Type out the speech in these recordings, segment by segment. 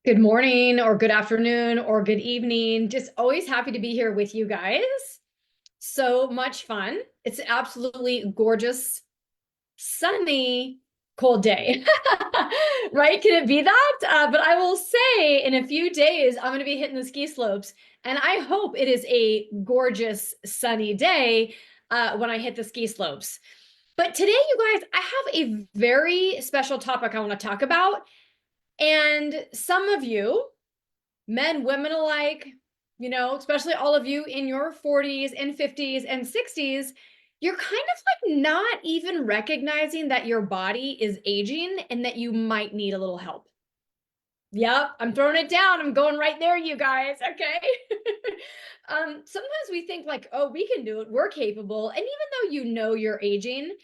Good morning or good afternoon or good evening. Just always happy to be here with you guys. So much fun. It's an absolutely gorgeous, sunny, cold day. Right? Can it be that? But I will say in a few days, I'm going to be hitting the ski slopes. And I hope it is a gorgeous, sunny day when I hit the ski slopes. But today, you guys, I have a very special topic I want to talk about. And some of you, men, women alike, especially all of you in your 40s and 50s and 60s, you're kind of like not even recognizing that your body is aging and that you might need a little help. Yep, I'm throwing it down. I'm going right there, you guys. Okay. Sometimes we think like, oh, we can do it. We're capable. And even though you know you're aging,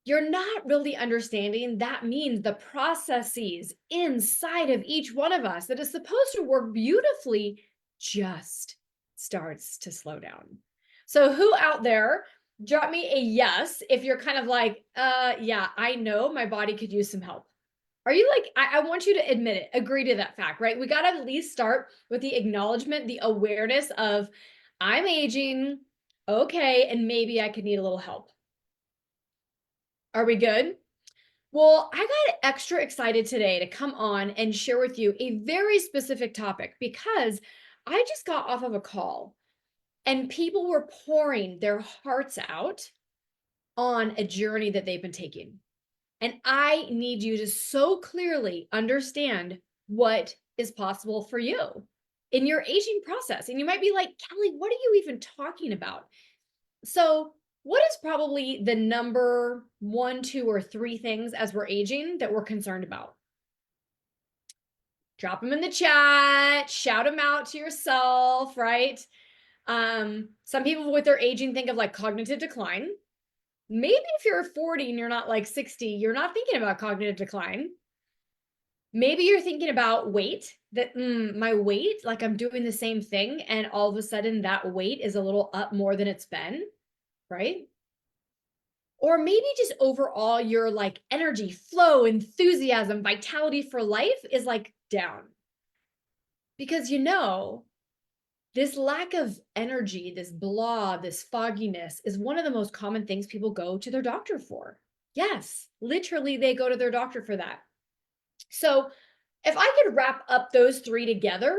you're not really understanding that means the processes inside of each one of us that is supposed to work beautifully just starts to slow down. So who out there, drop me a yes if you're kind of like, yeah, I know my body could use some help. Are you like, I want you to admit it, agree to that fact, right? We got to at least start with the acknowledgement, the awareness of I'm aging, okay, and maybe I could need a little help. Are we good? Well, I got extra excited today to come on and share with you a very specific topic because I just got off of a call and people were pouring their hearts out on a journey that they've been taking. And I need you to so clearly understand what is possible for you in your aging process. And you might be like, Kellie, what are you even talking about? So, what is probably the number one, two, or three things as we're aging that we're concerned about? Drop them in the chat, shout them out to yourself, right? Some people with their aging think of like cognitive decline. Maybe if you're 40 and you're not like 60, you're not thinking about cognitive decline. Maybe you're thinking about weight, that my weight, like I'm doing the same thing, and all of a sudden that weight is a little up more than it's been, right? Or maybe just overall your like energy, flow, enthusiasm, vitality for life is like down. Because this lack of energy, this blah, this fogginess is one of the most common things people go to their doctor for. Yes, literally they go to their doctor for that. So if I could wrap up those three together,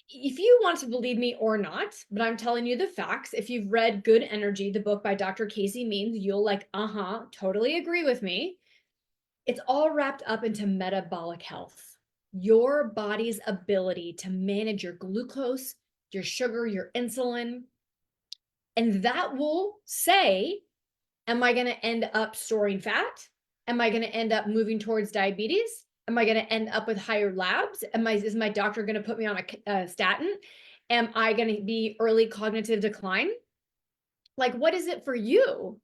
if you want to believe me or not, but I'm telling you the facts. If you've read Good Energy, the book by Dr. Casey Means, you'll like, totally agree with me. It's all wrapped up into metabolic health, your body's ability to manage your glucose, your sugar, your insulin. And that will say, am I going to end up storing fat? Am I going to end up moving towards diabetes? Am I going to end up with higher labs? Is my doctor going to put me on a statin? Am I going to be early cognitive decline? Like, what is it for you?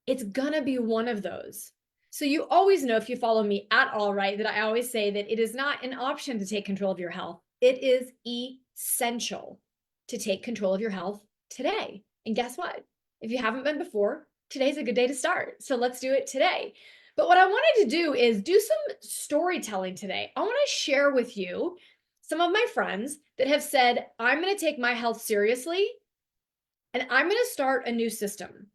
It's going to be one of those. So you always know, if you follow me at all, right, that I always say that it is not an option to take control of your health. It is essential to take control of your health today. And guess what? If you haven't been before, today's a good day to start. So let's do it today. But what I wanted to do is do some storytelling today. I want to share with you some of my friends that have said, I'm going to take my health seriously and I'm going to start a new system.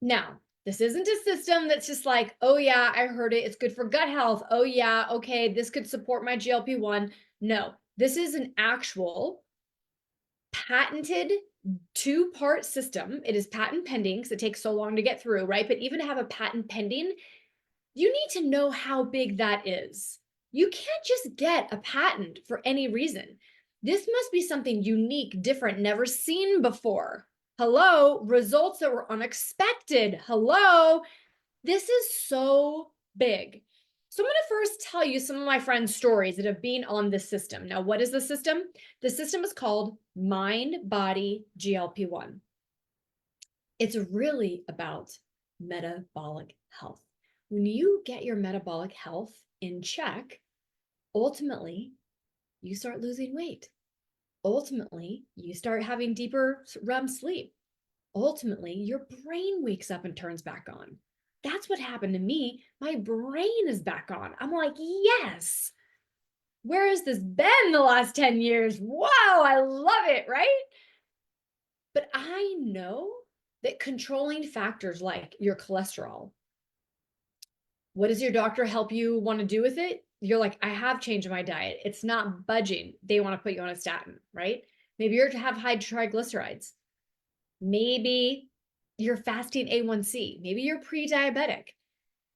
Now, this isn't a system that's just like, oh yeah, I heard it. It's good for gut health. Oh yeah, okay, this could support my GLP-1. No, this is an actual patented two-part system. It is patent pending because it takes so long to get through, right? But even to have a patent pending, you need to know how big that is. You can't just get a patent for any reason. This must be something unique, different, never seen before. Hello, results that were unexpected. Hello, this is so big. So I'm going to first tell you some of my friends' stories that have been on this system. Now, what is the system? The system is called Mind Body GLP-1. It's really about metabolic health. When you get your metabolic health in check, ultimately, you start losing weight. Ultimately, you start having deeper REM sleep. Ultimately, your brain wakes up and turns back on. That's what happened to me. My brain is back on. I'm like, yes. Where has this been the last 10 years? Wow, I love it, right? But I know that controlling factors like your cholesterol, what does your doctor help you want to do with it? You're like, I have changed my diet. It's not budging. They want to put you on a statin, right? Maybe you're to have high triglycerides. Maybe you're fasting A1C. Maybe you're pre-diabetic.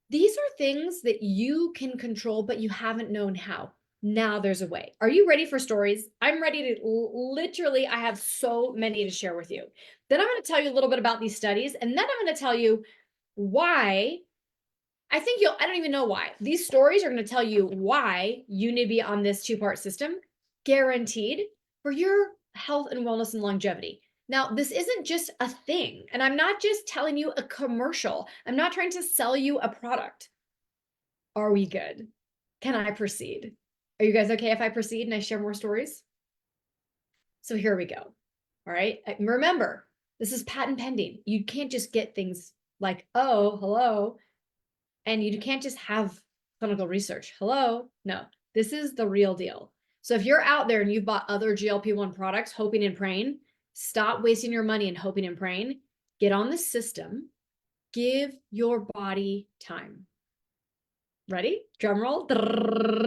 These are things that you can control, but you haven't known how. Now there's a way. Are you ready for stories? I'm ready to literally, I have so many to share with you. Then I'm going to tell you a little bit about these studies, and then I'm going to tell you why. I don't even know why. These stories are going to tell you why you need to be on this two-part system, guaranteed for your health and wellness and longevity. Now, this isn't just a thing, and I'm not just telling you a commercial. I'm not trying to sell you a product. Are we good? Can I proceed? Are you guys okay if I proceed and I share more stories? So here we go. All right. Remember, this is patent pending. You can't just get things like, oh, hello. And you can't just have clinical research. Hello. No, this is the real deal. So if you're out there and you've bought other GLP-1 products, hoping and praying, stop wasting your money and hoping and praying. Get on the system. Give your body time. Ready? Drum roll.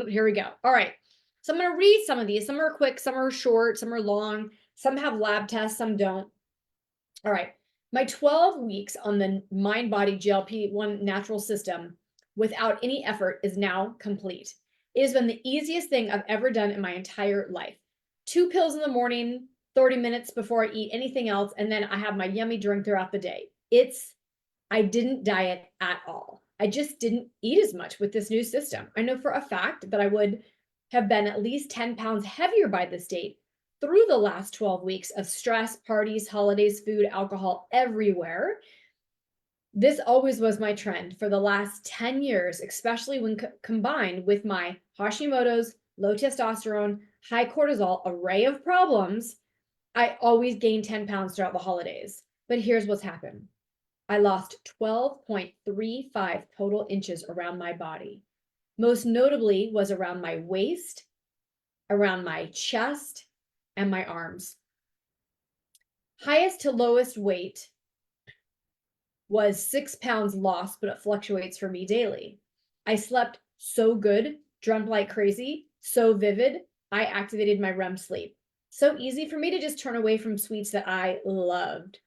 Here we go. All right. So I'm going to read some of these. Some are quick, some are short, some are long. Some have lab tests, some don't. All right. My 12 weeks on the mind-body GLP-1 natural system without any effort is now complete. It has been the easiest thing I've ever done in my entire life. 2 pills in the morning, 30 minutes before I eat anything else, and then I have my yummy drink throughout the day. I didn't diet at all. I just didn't eat as much with this new system. I know for a fact that I would have been at least 10 pounds heavier by this date through the last 12 weeks of stress, parties, holidays, food, alcohol everywhere. This always was my trend for the last 10 years, especially when combined with my Hashimoto's, low testosterone, high cortisol array of problems. I always gained 10 pounds throughout the holidays. But here's what's happened. I lost 12.35 total inches around my body. Most notably was around my waist, around my chest, and my arms. Highest to lowest weight was 6 pounds lost, but it fluctuates for me daily. I slept so good, dreamt like crazy, so vivid, I activated my REM sleep. So easy for me to just turn away from sweets that I loved.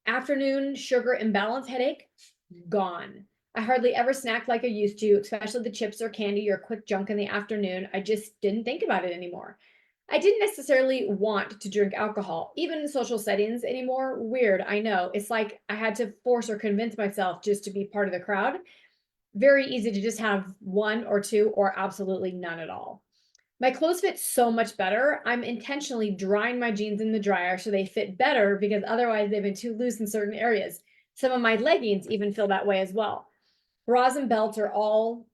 Afternoon sugar imbalance headache, gone. I hardly ever snack like I used to, especially the chips or candy or quick junk in the afternoon. I just didn't think about it anymore. I didn't necessarily want to drink alcohol, even in social settings anymore. Weird, I know. It's like I had to force or convince myself just to be part of the crowd. Very easy to just have one or two or absolutely none at all. My clothes fit so much better. I'm intentionally drying my jeans in the dryer so they fit better because otherwise they've been too loose in certain areas. Some of my leggings even feel that way as well. Bras and belts are all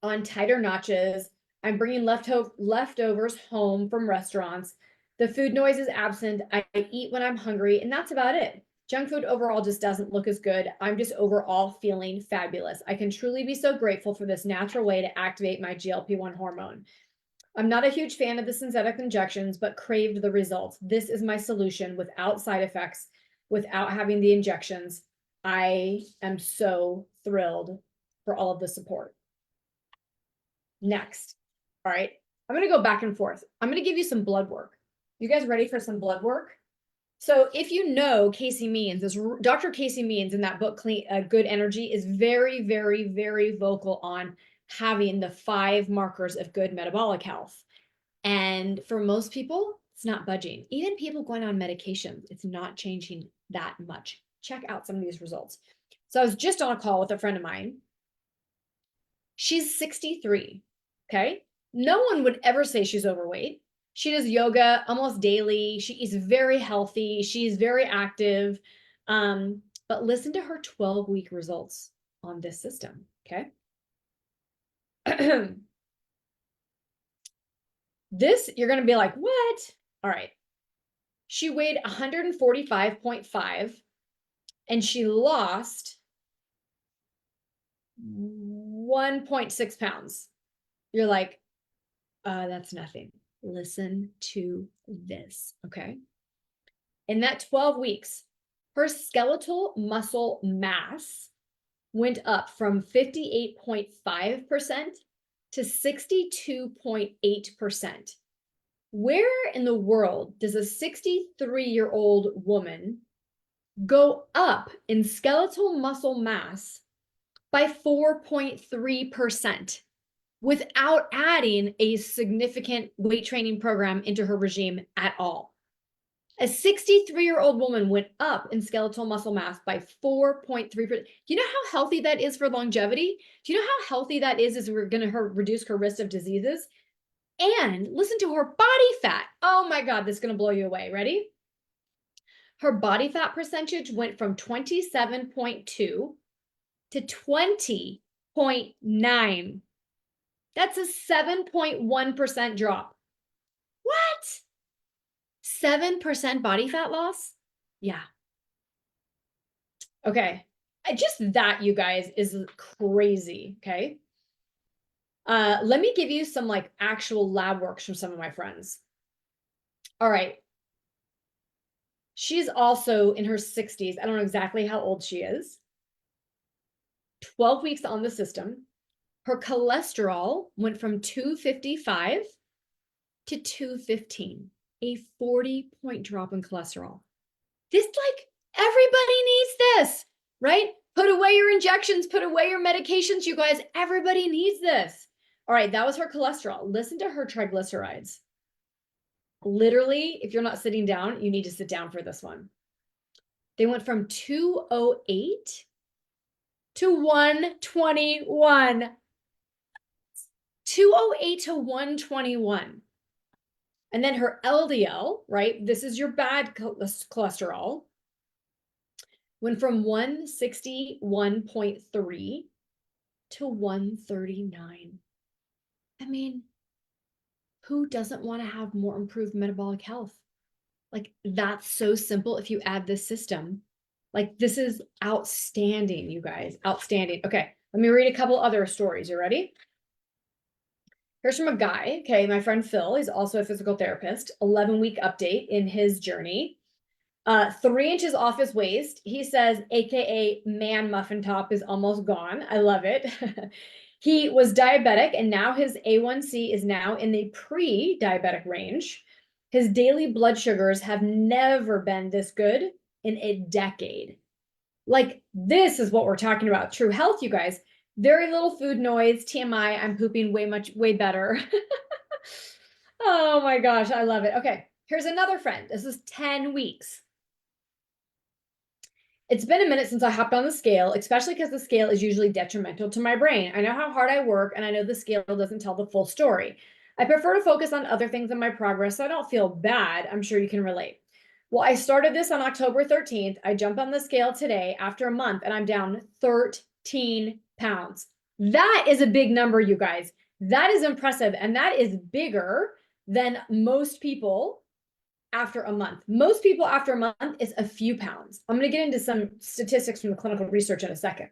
on tighter notches. I'm bringing leftovers home from restaurants. The food noise is absent. I eat when I'm hungry, and that's about it. Junk food overall just doesn't look as good. I'm just overall feeling fabulous. I can truly be so grateful for this natural way to activate my GLP-1 hormone. I'm not a huge fan of the synthetic injections, but craved the results. This is my solution without side effects, without having the injections. I am so thrilled for all of the support. Next. All right. I'm going to go back and forth. I'm going to give you some blood work. You guys ready for some blood work? So if you know Casey Means, this Dr. Casey Means in that book, Good Energy, is very, very, very vocal on having the 5 markers of good metabolic health. And for most people, it's not budging. Even people going on medications, it's not changing that much. Check out some of these results. So I was just on a call with a friend of mine. She's 63, okay? No one would ever say she's overweight. She does yoga almost daily. She is very healthy. She's very active. But listen to her 12-week results on this system, okay? This, you're going to be like, what? All right. She weighed 145.5 and she lost 1.6 pounds. You're like, That's nothing. Listen to this, okay? In that 12 weeks, her skeletal muscle mass went up from 58.5% to 62.8%. Where in the world does a 63-year-old woman go up in skeletal muscle mass by 4.3% without adding a significant weight training program into her regime at all? A 63-year-old woman went up in skeletal muscle mass by 4.3%. Do you know how healthy that is for longevity? Do you know how healthy that is as we're going to reduce her risk of diseases? And listen to her body fat. Oh my God, this is going to blow you away. Ready? Her body fat percentage went from 27.2 to 20.9. That's a 7.1% drop. What? 7% body fat loss? Yeah. Okay. Just that, you guys, is crazy. Okay. Let me give you some like actual lab works from some of my friends. All right. She's also in her 60s. I don't know exactly how old she is. 12 weeks on the system. Her cholesterol went from 255 to 215, a 40-point drop in cholesterol. This, like, everybody needs this, right? Put away your injections, put away your medications, you guys. Everybody needs this. All right, that was her cholesterol. Listen to her triglycerides. Literally, if you're not sitting down, you need to sit down for this one. They went from 208 to 121. 208 to 121. And then her LDL, right? This is your bad cholesterol, went from 161.3 to 139. I mean, who doesn't want to have more improved metabolic health? Like, that's so simple if you add this system. Like, this is outstanding, you guys. Outstanding. Okay, let me read a couple other stories. You ready? Here's from a guy, okay, my friend Phil. He's also a physical therapist. 11-week update in his journey. 3 inches off his waist. He says, AKA man muffin top is almost gone. I love it. He was diabetic and now his A1C is now in the pre-diabetic range. His daily blood sugars have never been this good in a decade. Like, this is what we're talking about. True health, you guys. Very little food noise. TMI, I'm pooping way better. Oh my gosh, I love it. Okay, here's another friend. This is 10 weeks. It's been a minute since I hopped on the scale, especially because the scale is usually detrimental to my brain. I know how hard I work, and I know the scale doesn't tell the full story. I prefer to focus on other things in my progress so I don't feel bad. I'm sure you can relate. Well, I started this on October 13th. I jumped on the scale today after a month, and I'm down 13 pounds. That is a big number, you guys. That is impressive, and that is bigger than most people after a month. Most people after a month is a few pounds. I'm going to get into some statistics from the clinical research in a second.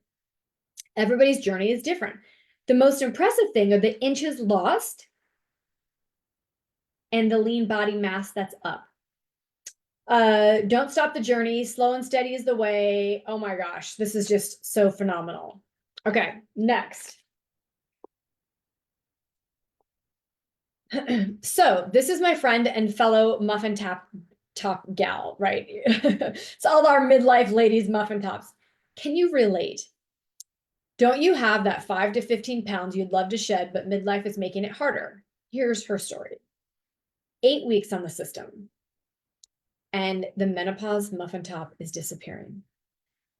Everybody's journey is different. The most impressive thing are the inches lost and the lean body mass that's up. Don't stop the journey. Slow and steady is the way. Oh my gosh, this is just so phenomenal. Okay, next. So this is my friend and fellow muffin top gal, right? It's all our midlife ladies muffin tops. Can you relate? Don't you have that 5 to 15 pounds you'd love to shed, but midlife is making it harder? Here's her story. 8 weeks on the system, and the menopause muffin top is disappearing.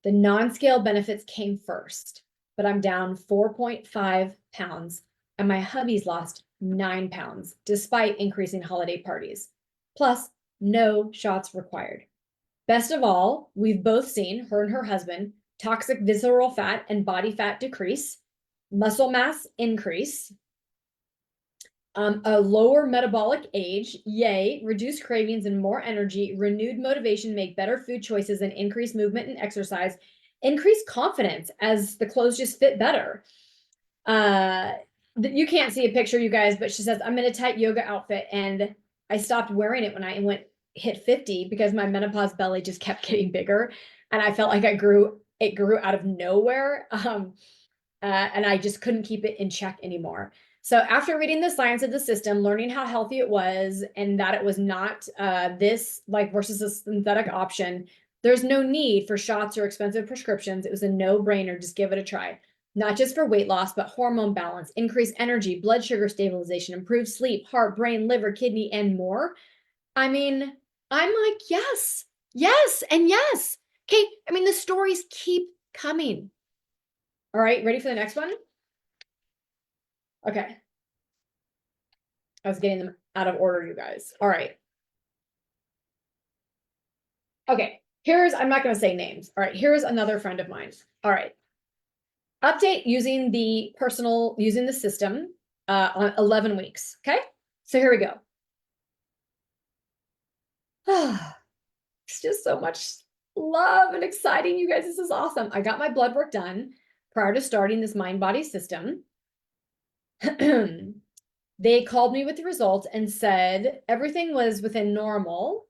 The non-scale benefits came first, but I'm down 4.5 pounds, and my hubby's lost 9 pounds, despite increasing holiday parties. Plus, no shots required. Best of all, we've both seen, her and her husband, toxic visceral fat and body fat decrease, muscle mass increase, a lower metabolic age, yay, reduced cravings and more energy, renewed motivation, make better food choices and increase movement and exercise, increase confidence as the clothes just fit better. You can't see a picture, you guys, but she says, I'm in a tight yoga outfit and I stopped wearing it when I hit 50 because my menopause belly just kept getting bigger. And I felt like it grew out of nowhere. And I just couldn't keep it in check anymore. So after reading the science of the system, learning how healthy it was, and that it was not this like versus a synthetic option, there's no need for shots or expensive prescriptions. It was a no-brainer. Just give it a try. Not just for weight loss, but hormone balance, increased energy, blood sugar stabilization, improved sleep, heart, brain, liver, kidney, and more. I mean, I'm like, yes, yes, and yes. Okay, I mean, the stories keep coming. All right, ready for the next one? Okay. I was getting them out of order, you guys. All right. Okay, I'm not going to say names. All right, here's another friend of mine. All right. Update using the system on 11 weeks. Okay, so here we go. It's just so much love and exciting, you guys. This is awesome. I got my blood work done prior to starting this mind body system. They called me with the results and said everything was within normal.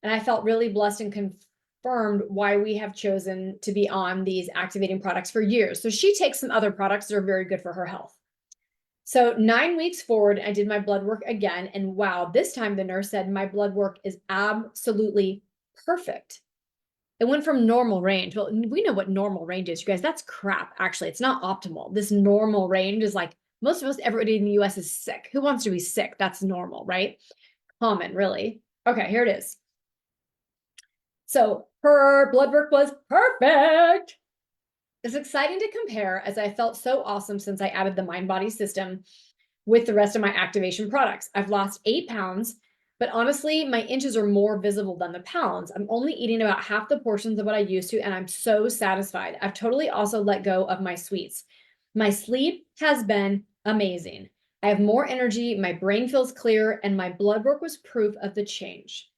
And I felt really blessed and confirmed why we have chosen to be on these activating products for years. So she takes some other products that are very good for her health. So 9 weeks forward, I did my blood work again. And wow, this time the nurse said my blood work is absolutely perfect. It went from normal range. Well, we know what normal range is, you guys. That's crap. Actually, it's not optimal. This normal range is like most of us, everybody in the US is sick. Who wants to be sick? That's normal, right? Common, really. Okay, here it is. So her blood work was perfect. It's exciting to compare as I felt so awesome since I added the mind body system with the rest of my activation products. I've lost 8 pounds, but honestly, my inches are more visible than the pounds. I'm only eating about half the portions of what I used to, and I'm so satisfied. I've totally also let go of my sweets. My sleep has been amazing. I have more energy, my brain feels clear, and my blood work was proof of the change.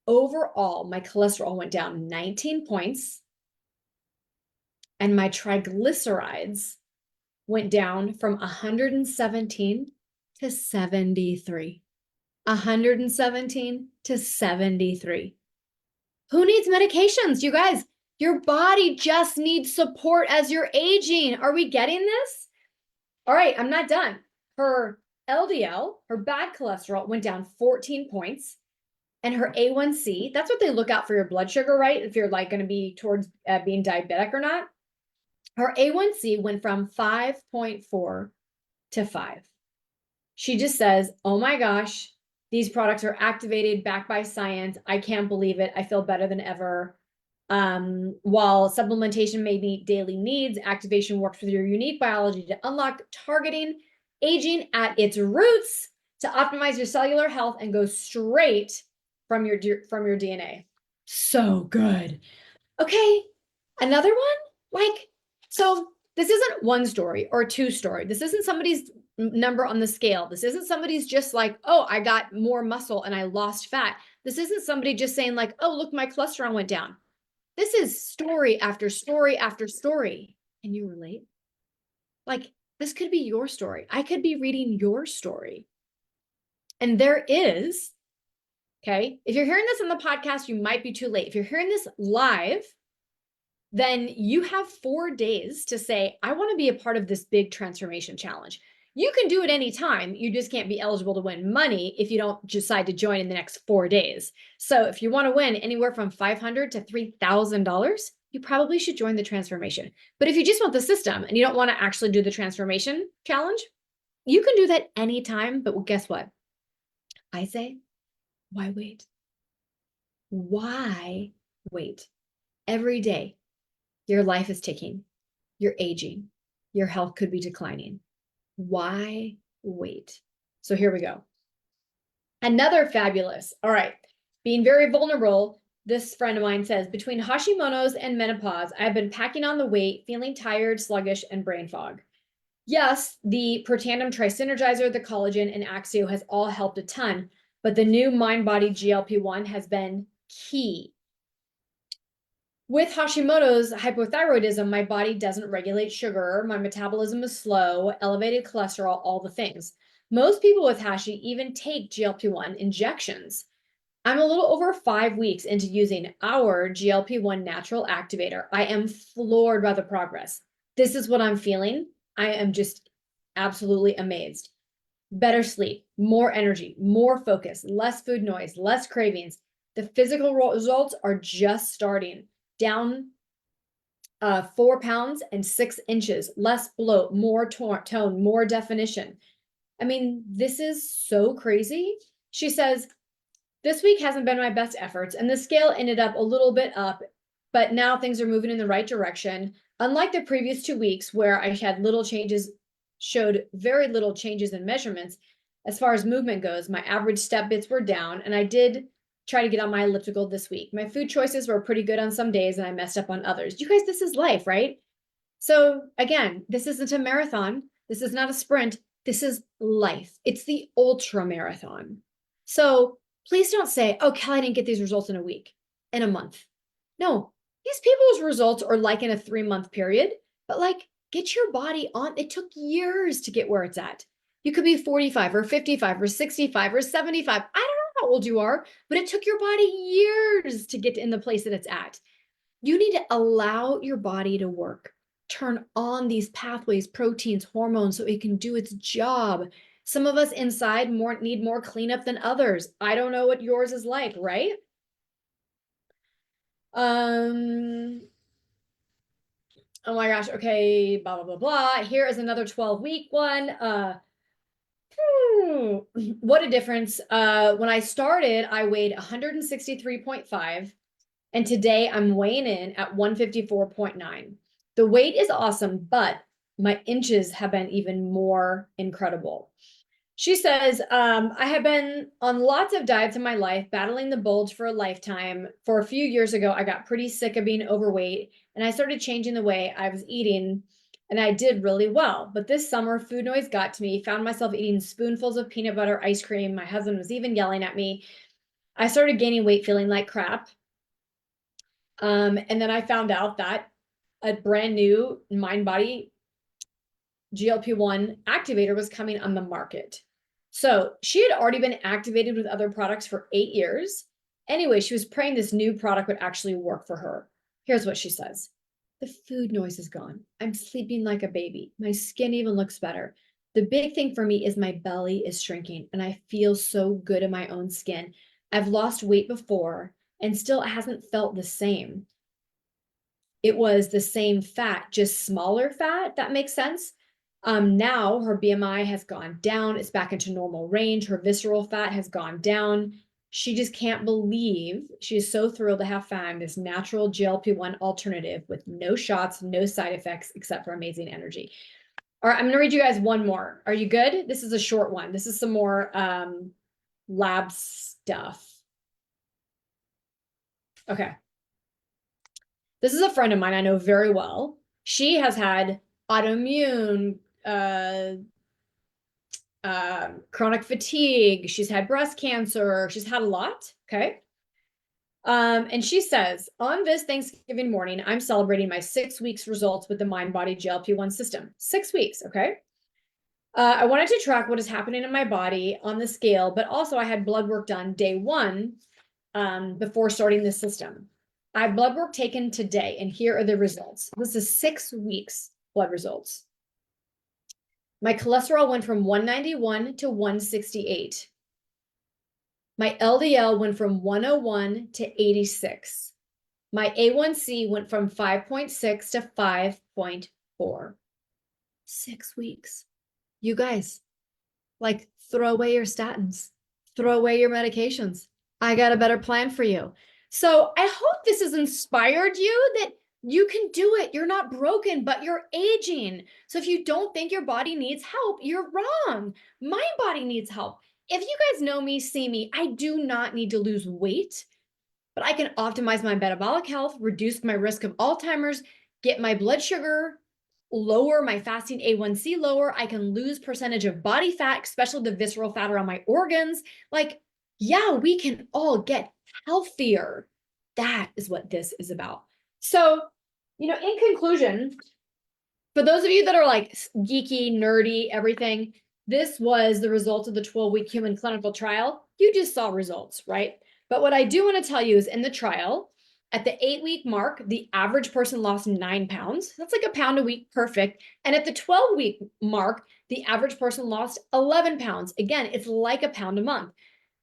Overall, my cholesterol went down 19 points, and my triglycerides went down from 117 to 73. 117 to 73. Who needs medications, you guys? Your body just needs support as you're aging. Are we getting this? All right, I'm not done. Her LDL, her bad cholesterol, went down 14 points. And her A1C, that's what they look out for your blood sugar, right? If you're like going to be towards being diabetic or not. Her A1C went from 5.4 to 5. She just says, oh my gosh, these products are activated, backed by science. I can't believe it. I feel better than ever. While supplementation may meet daily needs, activation works with your unique biology to unlock targeting aging at its roots to optimize your cellular health and go straight from your DNA. So good. Okay, another one? Like, so this isn't one story or two story. This isn't somebody's number on the scale. This isn't somebody's just like, oh, I got more muscle and I lost fat. This isn't somebody just saying like, oh, look, my cholesterol went down. This is story after story after story. Can you relate? Like, this could be your story. I could be reading your story. And there is, okay, if you're hearing this on the podcast, you might be too late. If you're hearing this live, then you have 4 days to say, I want to be a part of this big transformation challenge. You can do it anytime. You just can't be eligible to win money if you don't decide to join in the next 4 days. So if you want to win anywhere from $500 to $3,000, you probably should join the transformation. But if you just want the system and you don't want to actually do the transformation challenge, you can do that anytime. But guess what? I say, why wait? Why wait? Every day, your life is ticking. You're aging. Your health could be declining. Why wait? So here we go. Another fabulous. All right. Being very vulnerable. This friend of mine says, between Hashimoto's and menopause, I've been packing on the weight, feeling tired, sluggish, and brain fog. Yes, the Protandim Trisynergizer, the collagen, and Axio has all helped a ton, but the new Mind Body GLP-1 has been key. With Hashimoto's hypothyroidism, my body doesn't regulate sugar, my metabolism is slow, elevated cholesterol, all the things. Most people with Hashi even take GLP-1 injections. I'm a little over 5 weeks into using our GLP-1 natural activator. I am floored by the progress. This is what I'm feeling. I am just absolutely amazed. Better sleep, more energy, more focus, less food noise, less cravings. The physical results are just starting. Down 4 pounds and 6 inches, less bloat, more tone, more definition. I mean, this is so crazy. She says, this week hasn't been my best efforts, and the scale ended up a little bit up, but now things are moving in the right direction. Unlike the previous 2 weeks where I had little changes, showed very little changes in measurements, as far as movement goes, my average step bits were down, and I did try to get on my elliptical this week. My food choices were pretty good on some days, and I messed up on others. You guys, this is life, right? So again, this isn't a marathon. This is not a sprint. This is life. It's the ultra marathon. So please don't say, oh, Kelly didn't get these results in a week, in a month. No, these people's results are like in a 3-month period, but like get your body on. It took years to get where it's at. You could be 45 or 55 or 65 or 75. I don't know how old you are, but it took your body years to get in the place that it's at. You need to allow your body to work. Turn on these pathways, proteins, hormones, so it can do its job. Some of us inside need more cleanup than others. I don't know what yours is like, right? Oh my gosh, okay, blah, blah, blah, blah. Here is another 12-week one. What a difference. When I started, I weighed 163.5, and today I'm weighing in at 154.9. The weight is awesome, but my inches have been even more incredible. She says, I have been on lots of diets in my life, battling the bulge for a lifetime. For a few years ago, I got pretty sick of being overweight, and I started changing the way I was eating, and I did really well. But this summer, food noise got to me, found myself eating spoonfuls of peanut butter ice cream. My husband was even yelling at me. I started gaining weight, feeling like crap. And then I found out that a brand new mind body GLP-1 activator was coming on the market. So she had already been activated with other products for 8 years. Anyway, she was praying this new product would actually work for her. Here's what she says. The food noise is gone. I'm sleeping like a baby. My skin even looks better. The big thing for me is my belly is shrinking and I feel so good in my own skin. I've lost weight before and still it hasn't felt the same. It was the same fat, just smaller fat. That makes sense. Now her BMI has gone down. It's back into normal range. Her visceral fat has gone down. She just can't believe, she is so thrilled to have found this natural GLP-1 alternative with no shots, no side effects, except for amazing energy. All right, I'm gonna read you guys one more. Are you good? This is a short one. This is some more lab stuff. Okay. This is a friend of mine I know very well. She has had autoimmune, chronic fatigue. She's had breast cancer. She's had a lot. Okay. And she says, on this Thanksgiving morning, I'm celebrating my 6 weeks results with the Mind Body GLP-1 system. 6 weeks. Okay. I wanted to track what is happening in my body on the scale, but also I had blood work done day 1 before starting this system. I have blood work taken today, and here are the results. This is 6 weeks blood results. My cholesterol went from 191 to 168. My LDL went from 101 to 86. My A1C went from 5.6 to 5.4. 6 weeks. You guys, like, throw away your statins, throw away your medications. I got a better plan for you. So I hope this has inspired you that you can do it. You're not broken, but you're aging. So if you don't think your body needs help, you're wrong. My body needs help. If you guys know me, see me, I do not need to lose weight, but I can optimize my metabolic health, reduce my risk of Alzheimer's, get my blood sugar lower, my fasting A1C lower. I can lose percentage of body fat, especially the visceral fat around my organs. Like, yeah, we can all get healthier. That is what this is about. So, in conclusion, for those of you that are like geeky, nerdy, everything, this was the result of the 12-week human clinical trial. You just saw results, right? But what I do want to tell you is in the trial, at the 8-week mark, the average person lost 9 pounds. That's like a pound a week, perfect. And at the 12-week mark, the average person lost 11 pounds. Again, it's like a pound a month.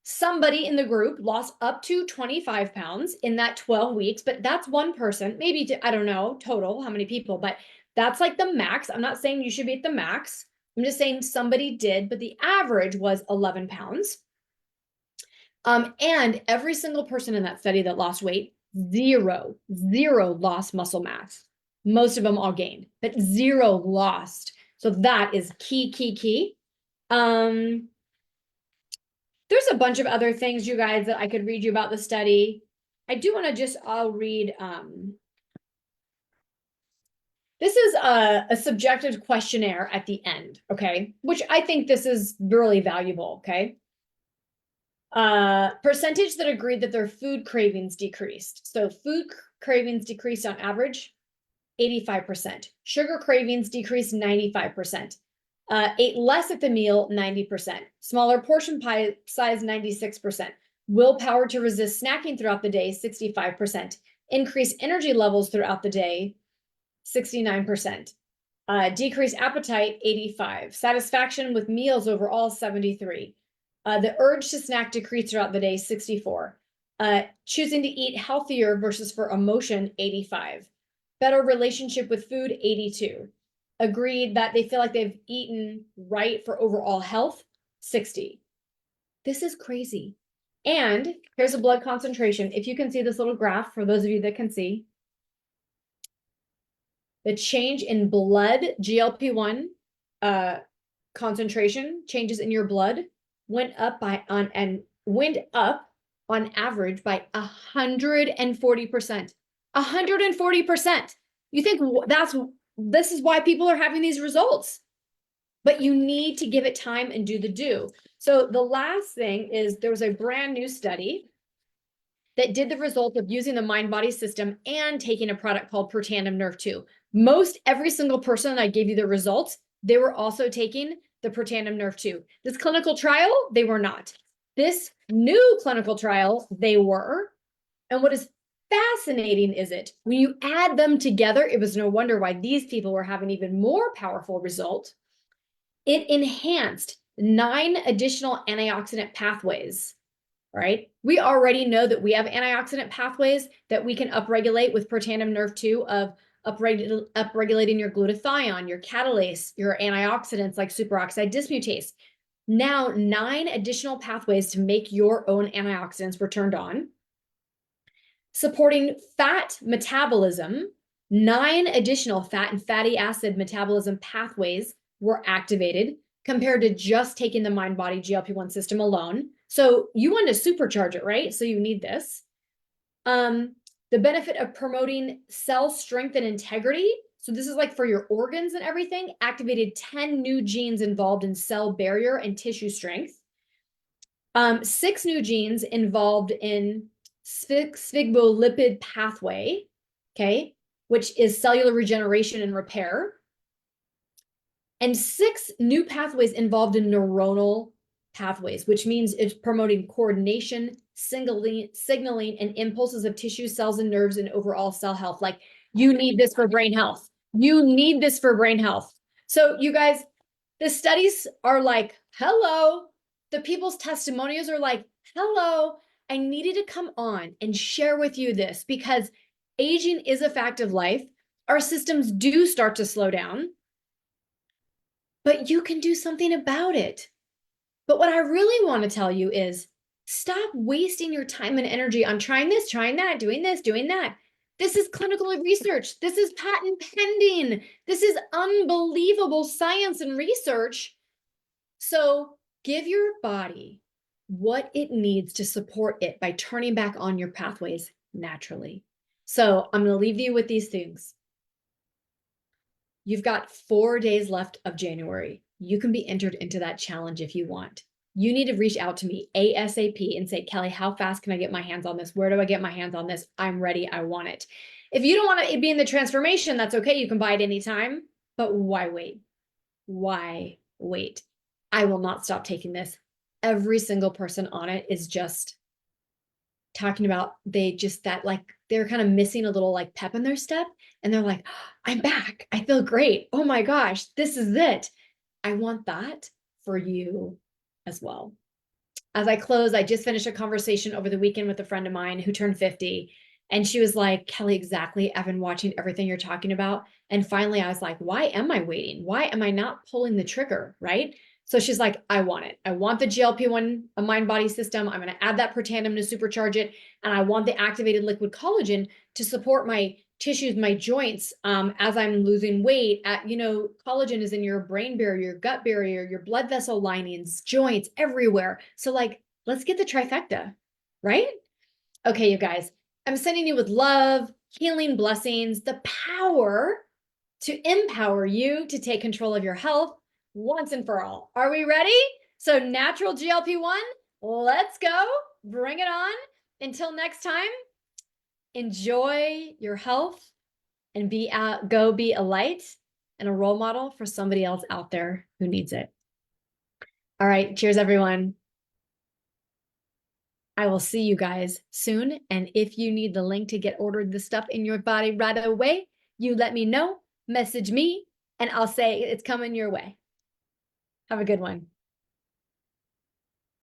Somebody in the group lost up to 25 pounds in that 12 weeks, but that's one person, maybe, I don't know, total, how many people, but that's like the max. I'm not saying you should be at the max. I'm just saying somebody did, but the average was 11 pounds. And every single person in that study that lost weight, zero lost muscle mass. Most of them all gained, but zero lost. So that is key. There's a bunch of other things, you guys, that I could read you about the study. I do want to I'll read, this is a subjective questionnaire at the end, okay? Which I think this is really valuable, okay? Percentage that agreed that their food cravings decreased. So food cravings decreased on average, 85%. Sugar cravings decreased 95%. Ate less at the meal, 90%. Smaller portion size, 96%. Willpower to resist snacking throughout the day, 65%. Increased energy levels throughout the day, 69%. Decreased appetite, 85%. Satisfaction with meals overall, 73%. The urge to snack decreased throughout the day, 64%. Choosing to eat healthier versus for emotion, 85%. Better relationship with food, 82%. Agreed that they feel like they've eaten right for overall health, 60%. This is crazy. And here's a blood concentration. If you can see this little graph, for those of you that can see, the change in blood GLP-1 concentration, changes in your blood, went up on average by 140%. 140%. You think this is why people are having these results, but you need to give it time and do the do. So the last thing is there was a brand new study that did the result of using the mind-body system and taking a product called Protandim Nerve 2. Every single person I gave you the results, they were also taking the Protandim Nerve 2. This clinical trial, they were not. This new clinical trial, they were. And what is fascinating is when you add them together, it was no wonder why these people were having even more powerful result. It enhanced 9 additional antioxidant pathways, right? We already know that we have antioxidant pathways that we can upregulate with Protandim Nerve 2 of upregulating your glutathione, your catalase, your antioxidants like superoxide dismutase. Now 9 additional pathways to make your own antioxidants were turned on. Supporting fat metabolism, 9 additional fat and fatty acid metabolism pathways were activated compared to just taking the mind-body GLP-1 system alone. So you want to supercharge it, right? So you need this. The benefit of promoting cell strength and integrity. So this is like for your organs and everything, activated 10 new genes involved in cell barrier and tissue strength. 6 new genes involved in sphingolipid pathway, okay, which is cellular regeneration and repair. And 6 new pathways involved in neuronal pathways, which means it's promoting coordination, signaling, and impulses of tissue, cells, and nerves, and overall cell health. Like, you need this for brain health. You need this for brain health. So you guys, the studies are like, hello. The people's testimonials are like, hello. I needed to come on and share with you this because aging is a fact of life. Our systems do start to slow down, but you can do something about it. But what I really want to tell you is stop wasting your time and energy on trying this, trying that, doing this, doing that. This is clinical research. This is patent pending. This is unbelievable science and research. So give your body what it needs to support it by turning back on your pathways naturally. So I'm going to leave you with these things. You've got 4 days left of January. You can be entered into that challenge if you want. You need to reach out to me ASAP and say, Kellie, how fast can I get my hands on this? Where do I get my hands on this? I'm ready. I want it. If you don't want to be in the transformation, that's okay. You can buy it anytime, but why wait? Why wait? I will not stop taking this. Every single person on it is just talking about they're kind of missing a little like pep in their step. And they're like, oh, I'm back. I feel great. Oh my gosh, this is it. I want that for you as well. As I close, I just finished a conversation over the weekend with a friend of mine who turned 50. And she was like, Kellie, exactly. I've been watching everything you're talking about. And finally, I was like, why am I waiting? Why am I not pulling the trigger? Right. So she's like, I want it. I want the GLP-1, a mind body system. I'm going to add that Protandim to supercharge it. And I want the activated liquid collagen to support my tissues, my joints, as I'm losing weight. Collagen is in your brain barrier, your gut barrier, your blood vessel linings, joints, everywhere. So like, let's get the trifecta, right? Okay, you guys, I'm sending you with love, healing, blessings, the power to empower you to take control of your health once and for all. Are we ready? So natural GLP-1, let's go. Bring it on. Until next time, enjoy your health and go be a light and a role model for somebody else out there who needs it. All right, cheers, everyone. I will see you guys soon. And if you need the link to get ordered the stuff in your body right away, you let me know, message me, and I'll say it's coming your way. Have a good one.